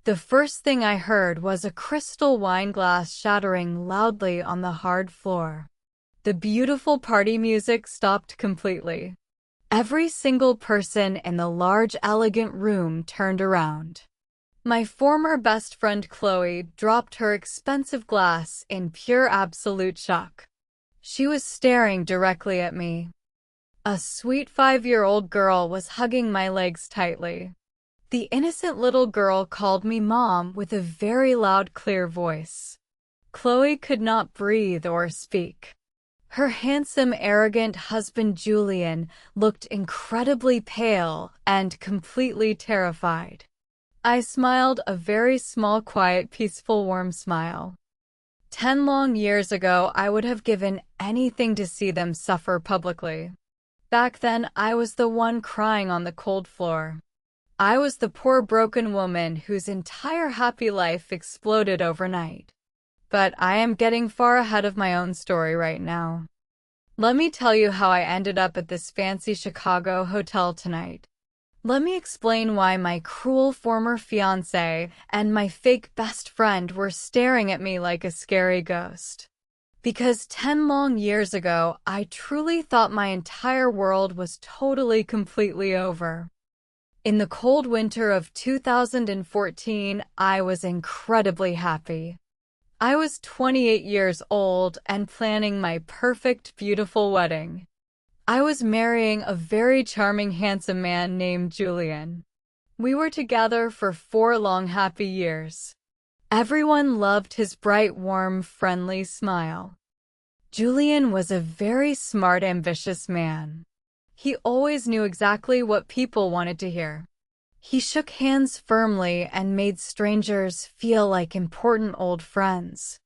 The first thing I heard was a crystal wine glass shattering loudly on the hard floor. The beautiful party music stopped completely. Every single person in the large, elegant room turned around. My former best friend Chloe dropped her expensive glass in pure absolute shock. She was staring directly at me. A sweet 5-year-old girl was hugging my legs tightly. The innocent little girl called me Mom with a very loud, clear voice. Chloe could not breathe or speak. Her handsome, arrogant husband Julian looked incredibly pale and completely terrified. I smiled a very small, quiet, peaceful, warm smile. 10 long years ago, I would have given anything to see them suffer publicly. Back then, I was the one crying on the cold floor. I was the poor broken woman whose entire happy life exploded overnight. But I am getting far ahead of my own story right now. Let me tell you how I ended up at this fancy Chicago hotel tonight. Let me explain why my cruel former fiancé and my fake best friend were staring at me like a scary ghost. Because 10 long years ago, I truly thought my entire world was totally, completely over. In the cold winter of 2014, I was incredibly happy. I was 28 years old and planning my perfect, beautiful wedding. I was marrying a very charming, handsome man named Julian. We were together for 4 long, happy years. Everyone loved his bright, warm, friendly smile. Julian was a very smart, ambitious man. He always knew exactly what people wanted to hear. He shook hands firmly and made strangers feel like important old friends.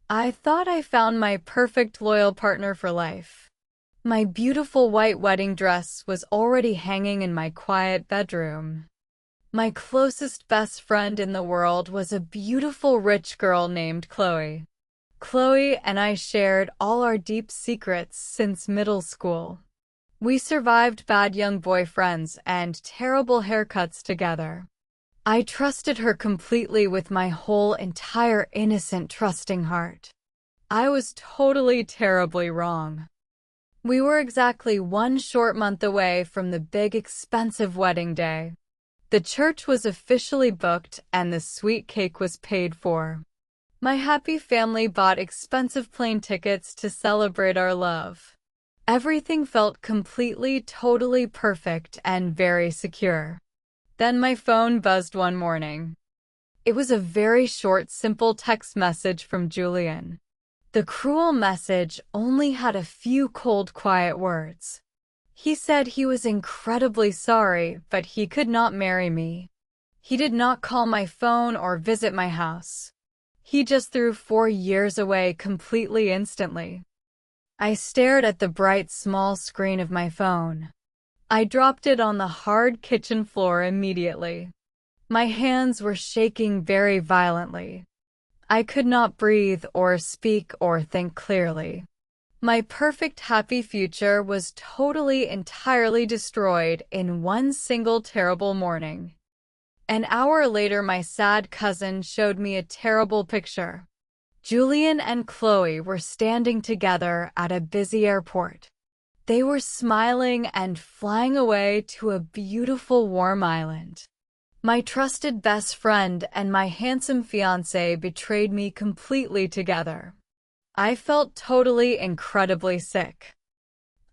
I thought I found my perfect, loyal partner for life. My beautiful white wedding dress was already hanging in my quiet bedroom. My closest best friend in the world was a beautiful rich girl named Chloe. Chloe and I shared all our deep secrets since middle school. We survived bad young boyfriends and terrible haircuts together. I trusted her completely with my whole entire innocent, trusting heart. I was totally, terribly wrong. We were exactly 1 short month away from the big, expensive wedding day. The church was officially booked and the sweet cake was paid for. My happy family bought expensive plane tickets to celebrate our love. Everything felt completely, totally perfect and very secure. Then my phone buzzed one morning. It was a very short, simple text message from Julian. The cruel message only had a few cold, quiet words. He said he was incredibly sorry, but he could not marry me. He did not call my phone or visit my house. He just threw 4 years away completely, instantly. I stared at the bright, small screen of my phone. I dropped it on the hard kitchen floor immediately. My hands were shaking very violently. I could not breathe or speak or think clearly. My perfect, happy future was totally, entirely destroyed in one single terrible morning. An hour later, my sad cousin showed me a terrible picture. Julian and Chloe were standing together at a busy airport. They were smiling and flying away to a beautiful, warm island. My trusted best friend and my handsome fiancé betrayed me completely together. I felt totally, incredibly sick.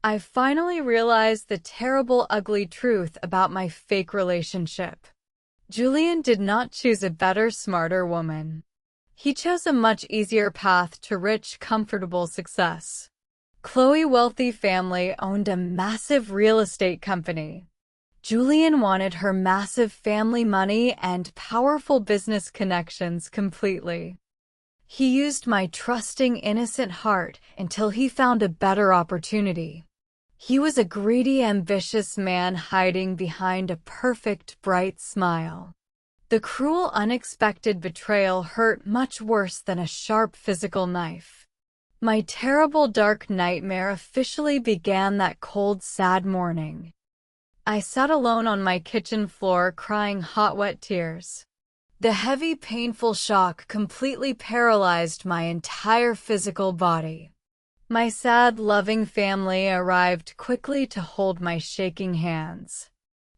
I finally realized the terrible, ugly truth about my fake relationship. Julian did not choose a better, smarter woman. He chose a much easier path to rich, comfortable success. Chloe's wealthy family owned a massive real estate company. Julian wanted her massive family money and powerful business connections completely. He used my trusting, innocent heart until he found a better opportunity. He was a greedy, ambitious man hiding behind a perfect, bright smile. The cruel, unexpected betrayal hurt much worse than a sharp physical knife. My terrible, dark nightmare officially began that cold, sad morning. I sat alone on my kitchen floor crying hot, wet tears. The heavy, painful shock completely paralyzed my entire physical body. My sad, loving family arrived quickly to hold my shaking hands.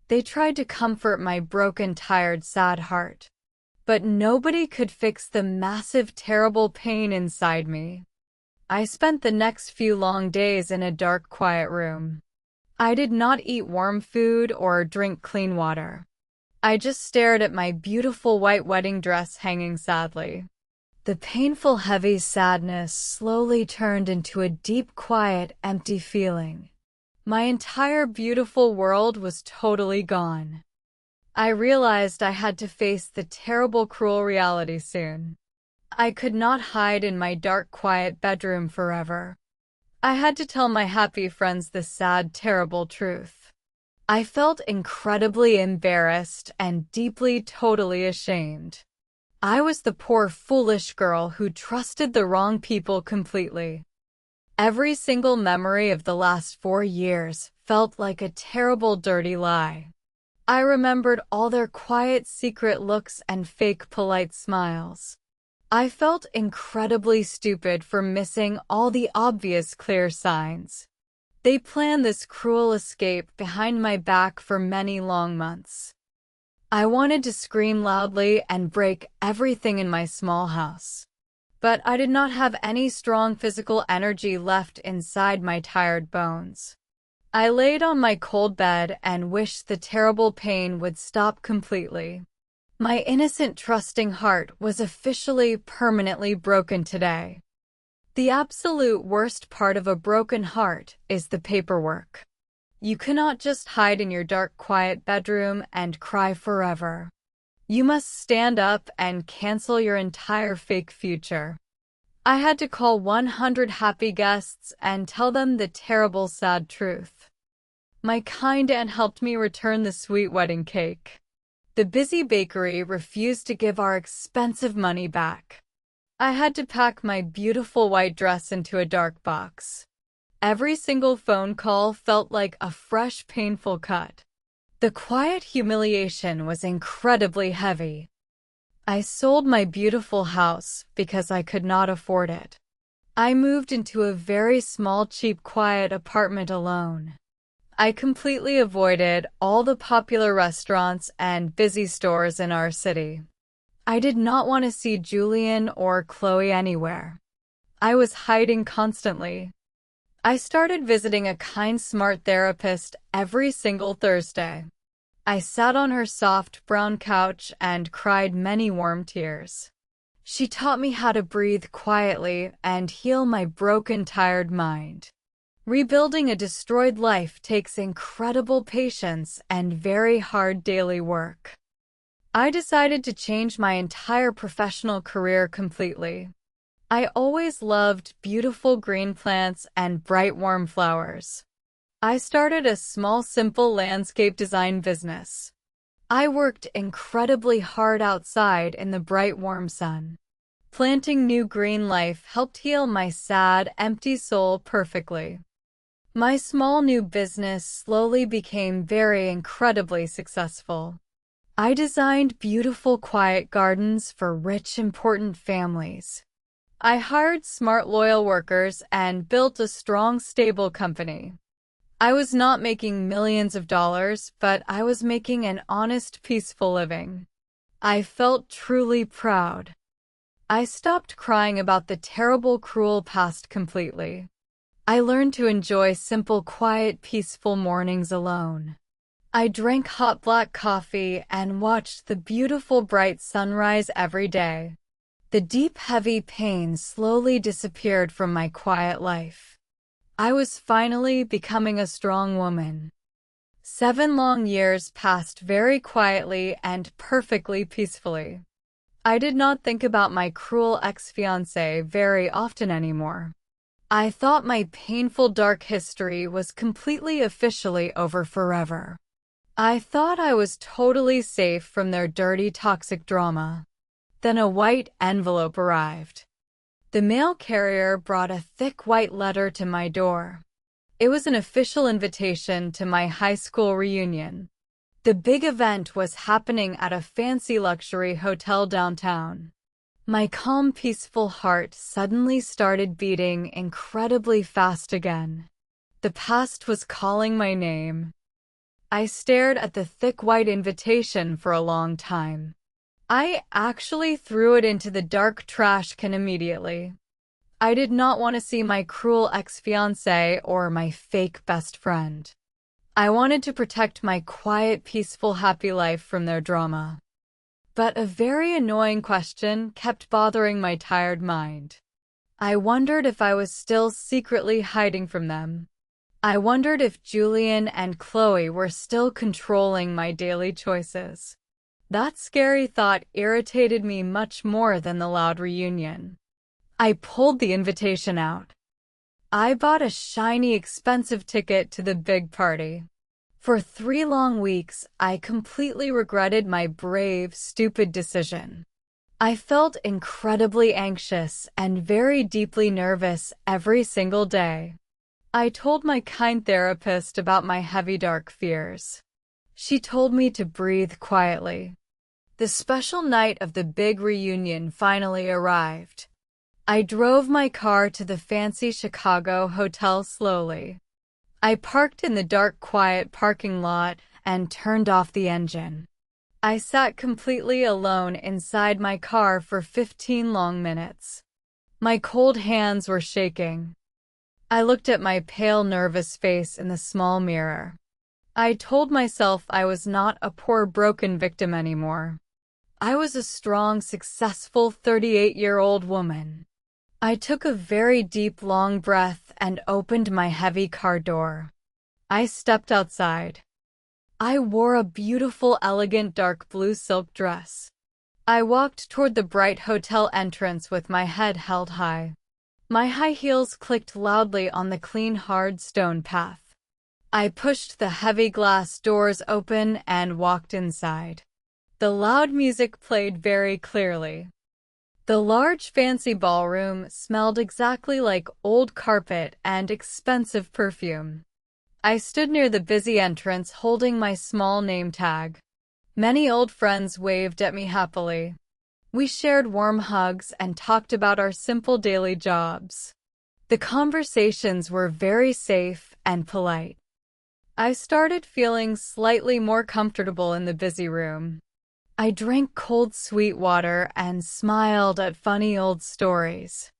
They tried to comfort my broken, tired, sad heart. But nobody could fix the massive, terrible pain inside me. I spent the next few long days in a dark, quiet room. I did not eat warm food or drink clean water. I just stared at my beautiful white wedding dress hanging sadly. The painful, heavy sadness slowly turned into a deep, quiet, empty feeling. My entire beautiful world was totally gone. I realized I had to face the terrible, cruel reality soon. I could not hide in my dark, quiet bedroom forever. I had to tell my happy friends the sad, terrible truth. I felt incredibly embarrassed and deeply, totally ashamed. I was the poor, foolish girl who trusted the wrong people completely. Every single memory of the last 4 years felt like a terrible, dirty lie. I remembered all their quiet, secret looks and fake, polite smiles. I felt incredibly stupid for missing all the obvious, clear signs. They planned this cruel escape behind my back for many long months. I wanted to scream loudly and break everything in my small house. But I did not have any strong physical energy left inside my tired bones. I laid on my cold bed and wished the terrible pain would stop completely. My innocent, trusting heart was officially, permanently broken today. The absolute worst part of a broken heart is the paperwork. You cannot just hide in your dark, quiet bedroom and cry forever. You must stand up and cancel your entire fake future. I had to call 100 happy guests and tell them the terrible, sad truth. My kind aunt helped me return the sweet wedding cake. The busy bakery refused to give our expensive money back. I had to pack my beautiful white dress into a dark box. Every single phone call felt like a fresh, painful cut. The quiet humiliation was incredibly heavy. I sold my beautiful house because I could not afford it. I moved into a very small, cheap, quiet apartment alone. I completely avoided all the popular restaurants and busy stores in our city. I did not want to see Julian or Chloe anywhere. I was hiding constantly. I started visiting a kind, smart therapist every single Thursday. I sat on her soft, brown couch and cried many warm tears. She taught me how to breathe quietly and heal my broken, tired mind. Rebuilding a destroyed life takes incredible patience and very hard daily work. I decided to change my entire professional career completely. I always loved beautiful green plants and bright, warm flowers. I started a small, simple landscape design business. I worked incredibly hard outside in the bright, warm sun. Planting new green life helped heal my sad, empty soul perfectly. My small new business slowly became very incredibly successful. I designed beautiful, quiet gardens for rich, important families. I hired smart, loyal workers and built a strong, stable company. I was not making millions of dollars, but I was making an honest, peaceful living. I felt truly proud. I stopped crying about the terrible, cruel past completely. I learned to enjoy simple, quiet, peaceful mornings alone. I drank hot black coffee and watched the beautiful, bright sunrise every day. The deep, heavy pain slowly disappeared from my quiet life. I was finally becoming a strong woman. 7 long years passed very quietly and perfectly peacefully. I did not think about my cruel ex-fiancé very often anymore. I thought my painful, dark history was completely officially over forever. I thought I was totally safe from their dirty, toxic drama. Then a white envelope arrived. The mail carrier brought a thick white letter to my door. It was an official invitation to my high school reunion. The big event was happening at a fancy luxury hotel downtown. My calm, peaceful heart suddenly started beating incredibly fast again. The past was calling my name. I stared at the thick white invitation for a long time. I actually threw it into the dark trash can immediately. I did not want to see my cruel ex-fiancé or my fake best friend. I wanted to protect my quiet, peaceful, happy life from their drama. But a very annoying question kept bothering my tired mind. I wondered if I was still secretly hiding from them. I wondered if Julian and Chloe were still controlling my daily choices. That scary thought irritated me much more than the loud reunion. I pulled the invitation out. I bought a shiny, expensive ticket to the big party. For 3 long weeks, I completely regretted my brave, stupid decision. I felt incredibly anxious and very deeply nervous every single day. I told my kind therapist about my heavy, dark fears. She told me to breathe quietly. The special night of the big reunion finally arrived. I drove my car to the fancy Chicago hotel slowly. I parked in the dark, quiet parking lot and turned off the engine. I sat completely alone inside my car for 15 long minutes. My cold hands were shaking. I looked at my pale, nervous face in the small mirror. I told myself I was not a poor, broken victim anymore. I was a strong, successful 38-year-old woman. I took a very deep, long breath and opened my heavy car door. I stepped outside. I wore a beautiful, elegant dark blue silk dress. I walked toward the bright hotel entrance with my head held high. My high heels clicked loudly on the clean, hard stone path. I pushed the heavy glass doors open and walked inside. The loud music played very clearly. The large, fancy ballroom smelled exactly like old carpet and expensive perfume. I stood near the busy entrance holding my small name tag. Many old friends waved at me happily. We shared warm hugs and talked about our simple daily jobs. The conversations were very safe and polite. I started feeling slightly more comfortable in the busy room. I drank cold, sweet water and smiled at funny old stories.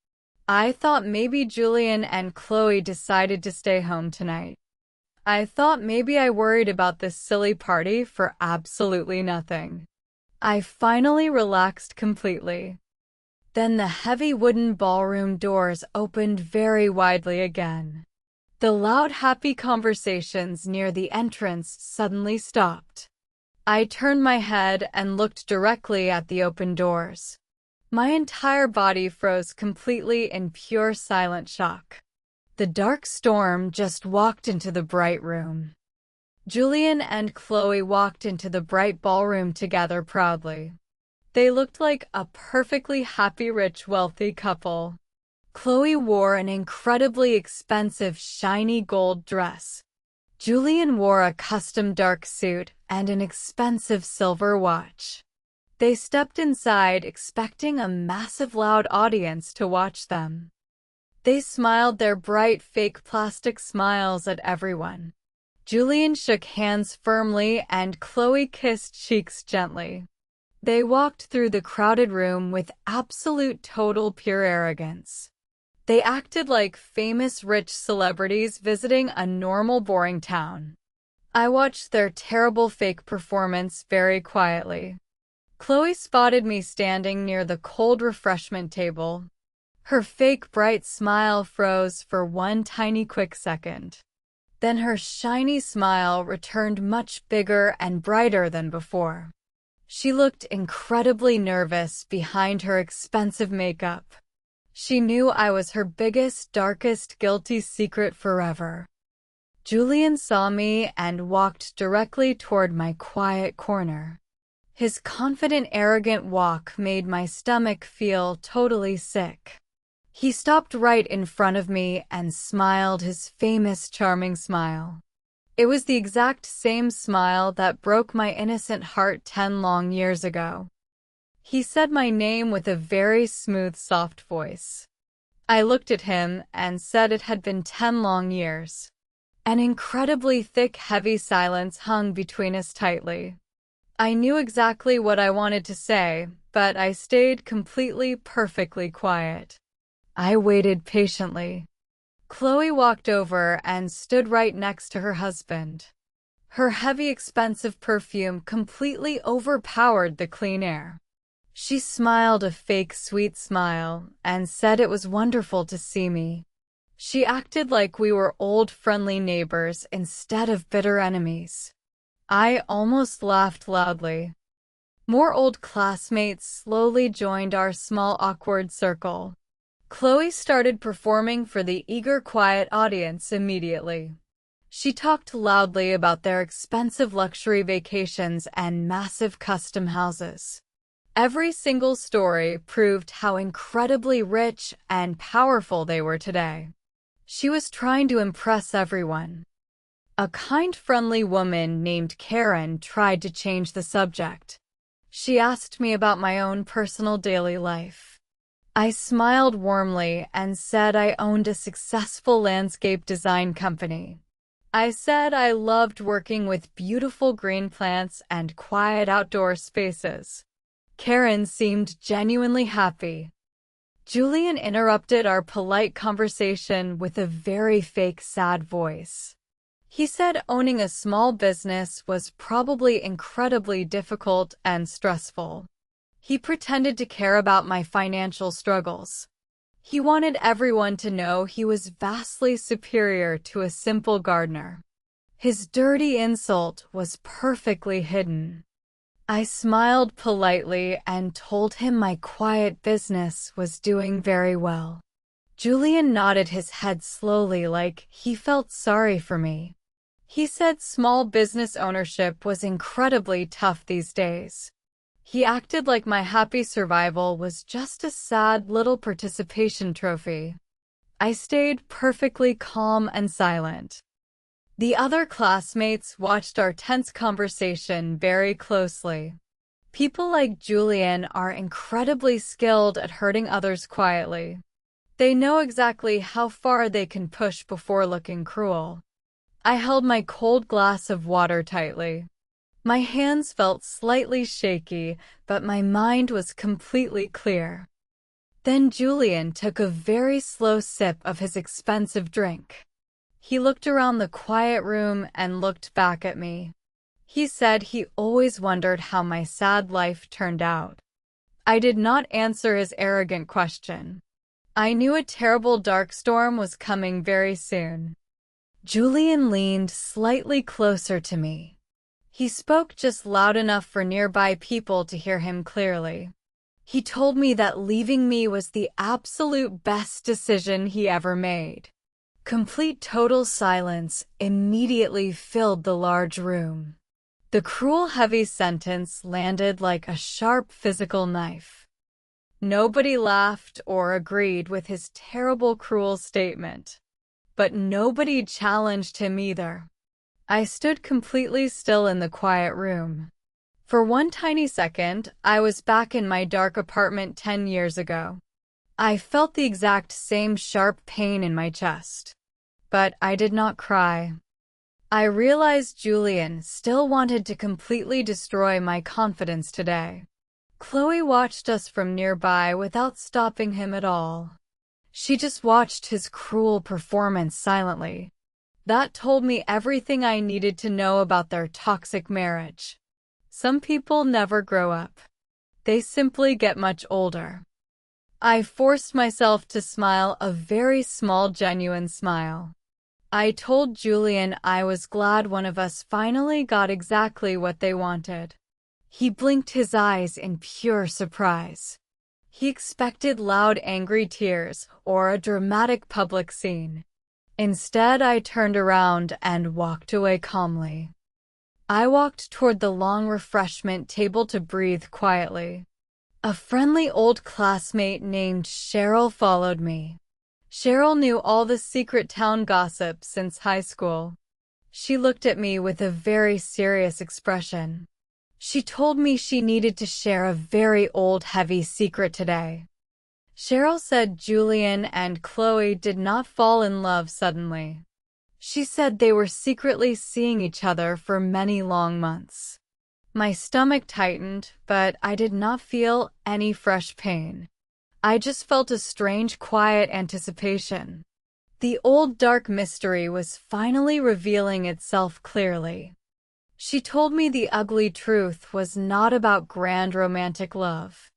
I thought maybe Julian and Chloe decided to stay home tonight. I thought maybe I worried about this silly party for absolutely nothing. I finally relaxed completely. Then the heavy wooden ballroom doors opened very widely again. The loud, happy conversations near the entrance suddenly stopped. I turned my head and looked directly at the open doors. My entire body froze completely in pure silent shock. The dark storm just walked into the bright room. Julian and Chloe walked into the bright ballroom together proudly. They looked like a perfectly happy, rich, wealthy couple. Chloe wore an incredibly expensive, shiny gold dress. Julian wore a custom dark suit and an expensive silver watch. They stepped inside expecting a massive, loud audience to watch them. They smiled their bright, fake plastic smiles at everyone. Julian shook hands firmly and Chloe kissed cheeks gently. They walked through the crowded room with absolute, total, pure arrogance. They acted like famous rich celebrities visiting a normal, boring town. I watched their terrible fake performance very quietly. Chloe spotted me standing near the cold refreshment table. Her fake bright smile froze for one tiny quick second. Then her shiny smile returned much bigger and brighter than before. She looked incredibly nervous behind her expensive makeup. She knew I was her biggest, darkest, guilty secret forever. Julian saw me and walked directly toward my quiet corner. His confident, arrogant walk made my stomach feel totally sick. He stopped right in front of me and smiled his famous, charming smile. It was the exact same smile that broke my innocent heart 10 long years ago. He said my name with a very smooth, soft voice. I looked at him and said it had been 10 long years. An incredibly thick, heavy silence hung between us tightly. I knew exactly what I wanted to say, but I stayed completely, perfectly quiet. I waited patiently. Chloe walked over and stood right next to her husband. Her heavy, expensive perfume completely overpowered the clean air. She smiled a fake, sweet smile and said it was wonderful to see me. She acted like we were old, friendly neighbors instead of bitter enemies. I almost laughed loudly. More old classmates slowly joined our small, awkward circle. Chloe started performing for the eager, quiet audience immediately. She talked loudly about their expensive luxury vacations and massive custom houses. Every single story proved how incredibly rich and powerful they were today. She was trying to impress everyone. A kind, friendly woman named Karen tried to change the subject. She asked me about my own personal daily life. I smiled warmly and said I owned a successful landscape design company. I said I loved working with beautiful green plants and quiet outdoor spaces. Karen seemed genuinely happy. Julian interrupted our polite conversation with a very fake, sad voice. He said owning a small business was probably incredibly difficult and stressful. He pretended to care about my financial struggles. He wanted everyone to know he was vastly superior to a simple gardener. His dirty insult was perfectly hidden. I smiled politely and told him my quiet business was doing very well. Julian nodded his head slowly like he felt sorry for me. He said small business ownership was incredibly tough these days. He acted like my happy survival was just a sad little participation trophy. I stayed perfectly calm and silent. The other classmates watched our tense conversation very closely. People like Julian are incredibly skilled at hurting others quietly. They know exactly how far they can push before looking cruel. I held my cold glass of water tightly. My hands felt slightly shaky, but my mind was completely clear. Then Julian took a very slow sip of his expensive drink. He looked around the quiet room and looked back at me. He said he always wondered how my sad life turned out. I did not answer his arrogant question. I knew a terrible dark storm was coming very soon. Julian leaned slightly closer to me. He spoke just loud enough for nearby people to hear him clearly. He told me that leaving me was the absolute best decision he ever made. Complete total silence immediately filled the large room. The cruel, heavy sentence landed like a sharp physical knife. Nobody laughed or agreed with his terrible, cruel statement. But nobody challenged him either. I stood completely still in the quiet room. For one tiny second, I was back in my dark apartment 10 years ago. I felt the exact same sharp pain in my chest. But I did not cry. I realized Julian still wanted to completely destroy my confidence today. Chloe watched us from nearby without stopping him at all. She just watched his cruel performance silently. That told me everything I needed to know about their toxic marriage. Some people never grow up. They simply get much older. I forced myself to smile a very small, genuine smile. I told Julian I was glad one of us finally got exactly what they wanted. He blinked his eyes in pure surprise. He expected loud, angry tears or a dramatic public scene. Instead, I turned around and walked away calmly. I walked toward the long refreshment table to breathe quietly. A friendly old classmate named Cheryl followed me. Cheryl knew all the secret town gossip since high school. She looked at me with a very serious expression. She told me she needed to share a very old, heavy secret today. Cheryl said Julian and Chloe did not fall in love suddenly. She said they were secretly seeing each other for many long months. My stomach tightened, but I did not feel any fresh pain. I just felt a strange, quiet anticipation. The old dark mystery was finally revealing itself clearly. She told me the ugly truth was not about grand romantic love.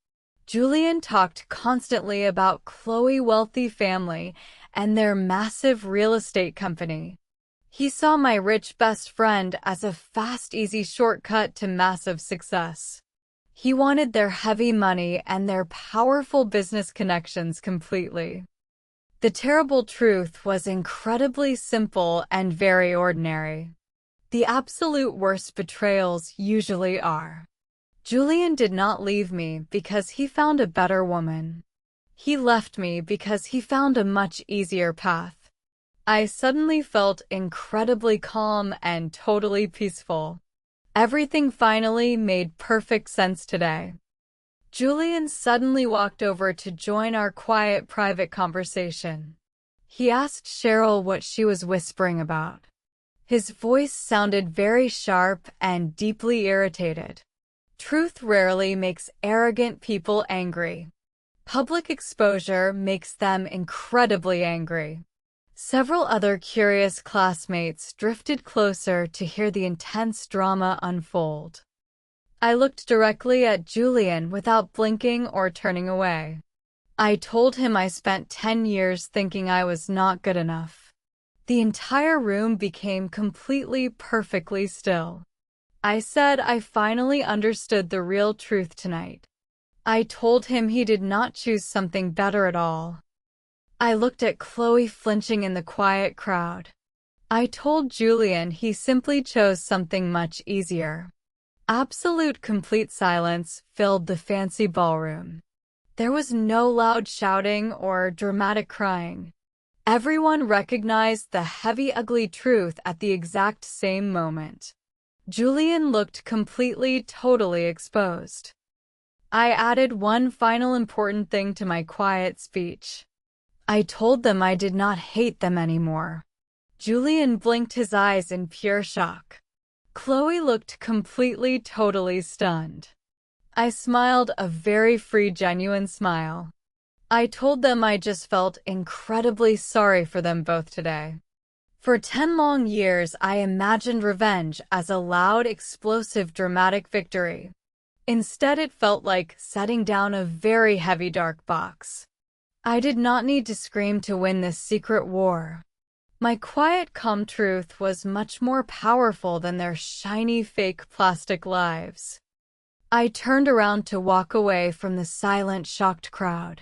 Julian talked constantly about Chloe's wealthy family and their massive real estate company. He saw my rich best friend as a fast, easy shortcut to massive success. He wanted their heavy money and their powerful business connections completely. The terrible truth was incredibly simple and very ordinary. The absolute worst betrayals usually are. Julian did not leave me because he found a better woman. He left me because he found a much easier path. I suddenly felt incredibly calm and totally peaceful. Everything finally made perfect sense today. Julian suddenly walked over to join our quiet private conversation. He asked Cheryl what she was whispering about. His voice sounded very sharp and deeply irritated. Truth rarely makes arrogant people angry. Public exposure makes them incredibly angry. Several other curious classmates drifted closer to hear the intense drama unfold. I looked directly at Julian without blinking or turning away. I told him I spent 10 years thinking I was not good enough. The entire room became completely, perfectly still. I said I finally understood the real truth tonight. I told him he did not choose something better at all. I looked at Chloe flinching in the quiet crowd. I told Julian he simply chose something much easier. Absolute complete silence filled the fancy ballroom. There was no loud shouting or dramatic crying. Everyone recognized the heavy, ugly truth at the exact same moment. Julian looked completely, totally exposed. I added one final important thing to my quiet speech. I told them I did not hate them anymore. Julian blinked his eyes in pure shock. Chloe looked completely, totally stunned. I smiled a very free, genuine smile. I told them I just felt incredibly sorry for them both today. For 10 long years, I imagined revenge as a loud, explosive, dramatic victory. Instead, it felt like setting down a very heavy, dark box. I did not need to scream to win this secret war. My quiet, calm truth was much more powerful than their shiny, fake plastic lives. I turned around to walk away from the silent, shocked crowd.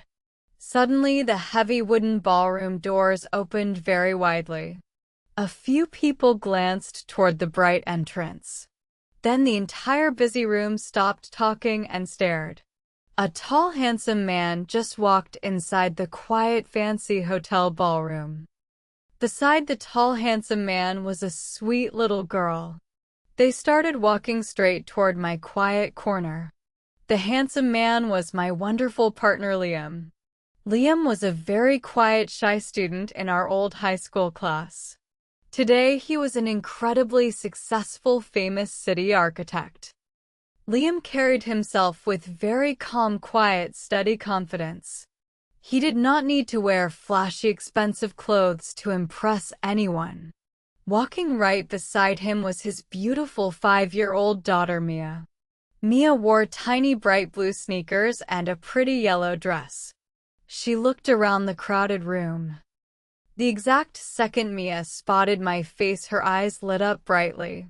Suddenly, the heavy wooden ballroom doors opened very widely. A few people glanced toward the bright entrance. Then the entire busy room stopped talking and stared. A tall, handsome man just walked inside the quiet, fancy hotel ballroom. Beside the tall, handsome man was a sweet little girl. They started walking straight toward my quiet corner. The handsome man was my wonderful partner, Liam. Liam was a very quiet, shy student in our old high school class. Today, he was an incredibly successful, famous city architect. Liam carried himself with very calm, quiet, steady confidence. He did not need to wear flashy, expensive clothes to impress anyone. Walking right beside him was his beautiful 5-year-old daughter, Mia. Mia wore tiny, bright blue sneakers and a pretty yellow dress. She looked around the crowded room. The exact second Mia spotted my face, her eyes lit up brightly.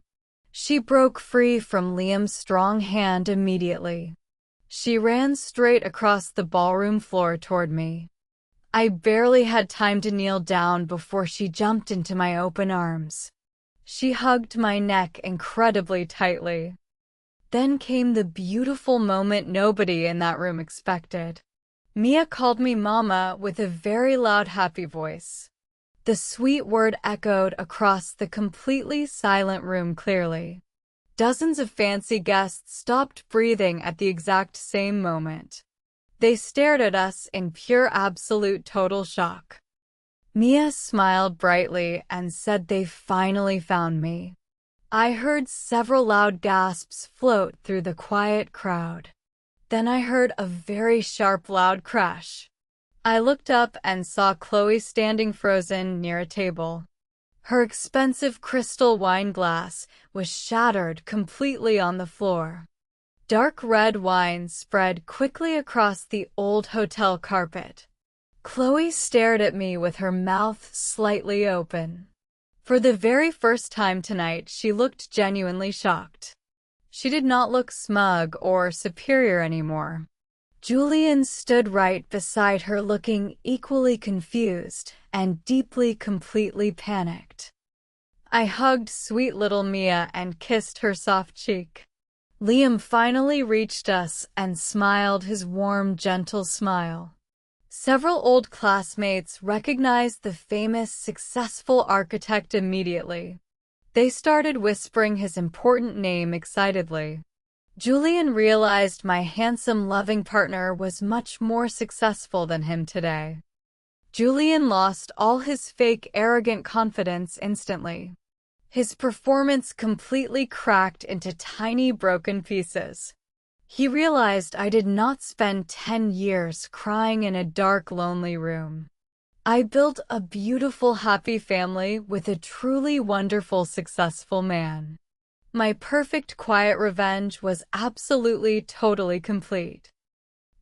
She broke free from Liam's strong hand immediately. She ran straight across the ballroom floor toward me. I barely had time to kneel down before she jumped into my open arms. She hugged my neck incredibly tightly. Then came the beautiful moment nobody in that room expected. Mia called me Mama with a very loud, happy voice. The sweet word echoed across the completely silent room clearly. Dozens of fancy guests stopped breathing at the exact same moment. They stared at us in pure absolute total shock. Mia smiled brightly and said they finally found me. I heard several loud gasps float through the quiet crowd. Then I heard a very sharp loud crash. I looked up and saw Chloe standing frozen near a table. Her expensive crystal wine glass was shattered completely on the floor. Dark red wine spread quickly across the old hotel carpet. Chloe stared at me with her mouth slightly open. For the very first time tonight, she looked genuinely shocked. She did not look smug or superior anymore. Julian stood right beside her, looking equally confused and deeply, completely panicked. I hugged sweet little Mia and kissed her soft cheek. Liam finally reached us and smiled his warm, gentle smile. Several old classmates recognized the famous, successful architect immediately. They started whispering his important name excitedly. Julian realized my handsome, loving partner was much more successful than him today. Julian lost all his fake, arrogant confidence instantly. His performance completely cracked into tiny, broken pieces. He realized I did not spend 10 years crying in a dark, lonely room. I built a beautiful, happy family with a truly wonderful, successful man. My perfect, quiet revenge was absolutely, totally complete.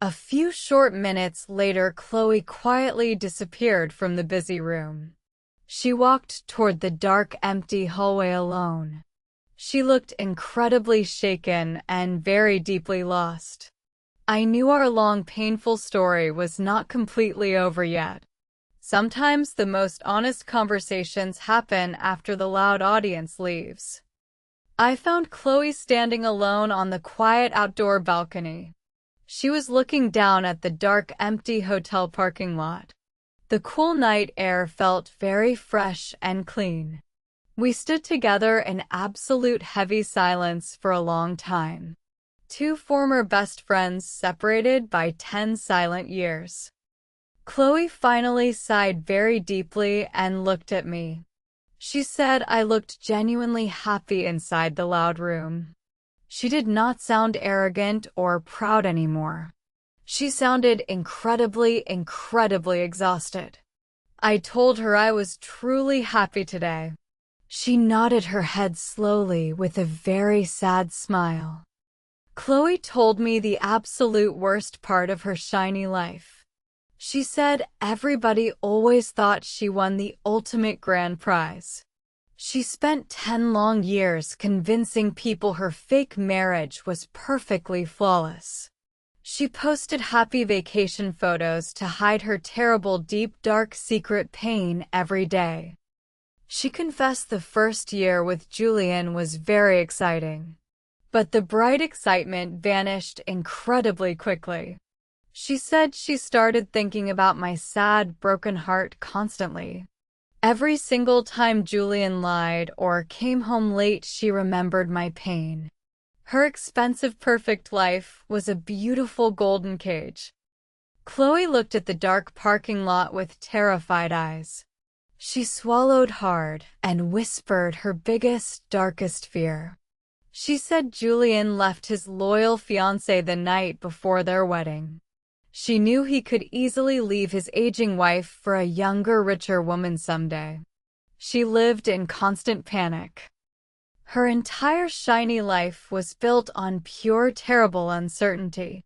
A few short minutes later, Chloe quietly disappeared from the busy room. She walked toward the dark, empty hallway alone. She looked incredibly shaken and very deeply lost. I knew our long, painful story was not completely over yet. Sometimes the most honest conversations happen after the loud audience leaves. I found Chloe standing alone on the quiet outdoor balcony. She was looking down at the dark, empty hotel parking lot. The cool night air felt very fresh and clean. We stood together in absolute heavy silence for a long time. Two former best friends separated by 10 silent years. Chloe finally sighed very deeply and looked at me. She said I looked genuinely happy inside the loud room. She did not sound arrogant or proud anymore. She sounded incredibly, incredibly exhausted. I told her I was truly happy today. She nodded her head slowly with a very sad smile. Chloe told me the absolute worst part of her shiny life. She said everybody always thought she won the ultimate grand prize. She spent 10 long years convincing people her fake marriage was perfectly flawless. She posted happy vacation photos to hide her terrible, deep, dark secret pain every day. She confessed the first year with Julian was very exciting. But the bright excitement vanished incredibly quickly. She said she started thinking about my sad, broken heart constantly. Every single time Julian lied or came home late, she remembered my pain. Her expensive, perfect life was a beautiful golden cage. Chloe looked at the dark parking lot with terrified eyes. She swallowed hard and whispered her biggest, darkest fear. She said Julian left his loyal fiancé the night before their wedding. She knew he could easily leave his aging wife for a younger, richer woman someday. She lived in constant panic. Her entire shiny life was built on pure, terrible uncertainty.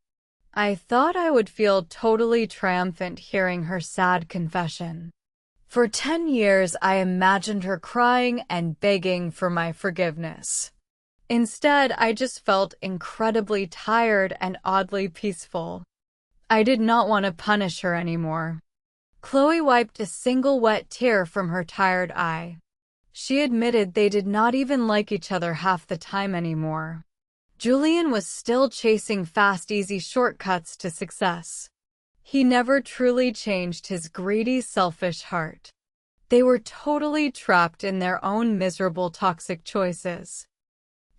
I thought I would feel totally triumphant hearing her sad confession. For 10 years, I imagined her crying and begging for my forgiveness. Instead, I just felt incredibly tired and oddly peaceful. I did not want to punish her anymore. Chloe wiped a single wet tear from her tired eye. She admitted they did not even like each other half the time anymore. Julian was still chasing fast, easy shortcuts to success. He never truly changed his greedy, selfish heart. They were totally trapped in their own miserable toxic choices.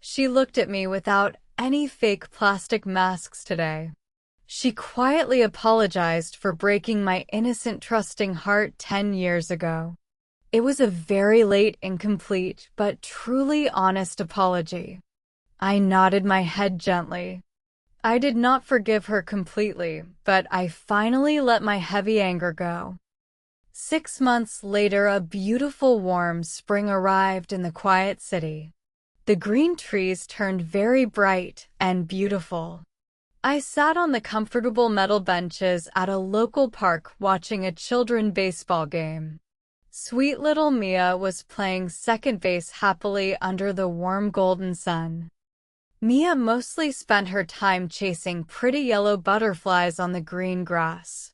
She looked at me without any fake plastic masks today. She quietly apologized for breaking my innocent, trusting heart 10 years ago. It was a very late, incomplete, but truly honest apology. I nodded my head gently. I did not forgive her completely, but I finally let my heavy anger go. 6 months later, a beautiful warm spring arrived in the quiet city. The green trees turned very bright and beautiful. I sat on the comfortable metal benches at a local park watching a children's baseball game. Sweet little Mia was playing second base happily under the warm golden sun. Mia mostly spent her time chasing pretty yellow butterflies on the green grass.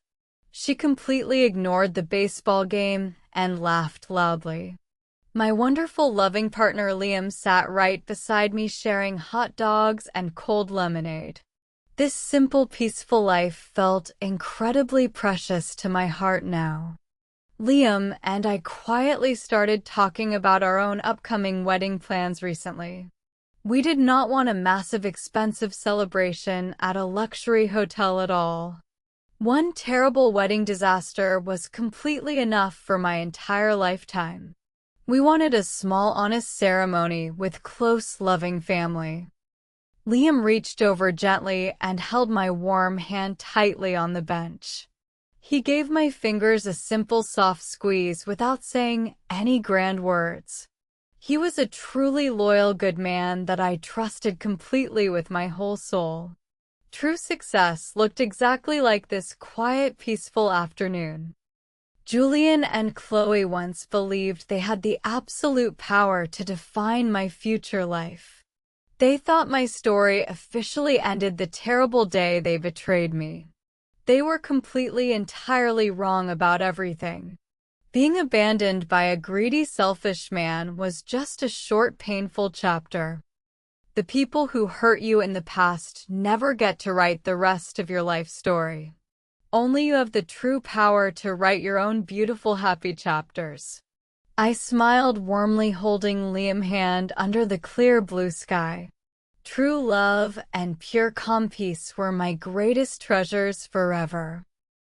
She completely ignored the baseball game and laughed loudly. My wonderful loving partner Liam sat right beside me sharing hot dogs and cold lemonade. This simple, peaceful life felt incredibly precious to my heart now. Liam and I quietly started talking about our own upcoming wedding plans recently. We did not want a massive, expensive celebration at a luxury hotel at all. One terrible wedding disaster was completely enough for my entire lifetime. We wanted a small, honest ceremony with close, loving family. Liam reached over gently and held my warm hand tightly on the bench. He gave my fingers a simple, soft squeeze without saying any grand words. He was a truly loyal, good man that I trusted completely with my whole soul. True success looked exactly like this quiet, peaceful afternoon. Julian and Chloe once believed they had the absolute power to define my future life. They thought my story officially ended the terrible day they betrayed me. They were completely, entirely wrong about everything. Being abandoned by a greedy, selfish man was just a short, painful chapter. The people who hurt you in the past never get to write the rest of your life story. Only you have the true power to write your own beautiful, happy chapters. I smiled warmly, holding Liam's hand under the clear blue sky. True love and pure calm peace were my greatest treasures forever.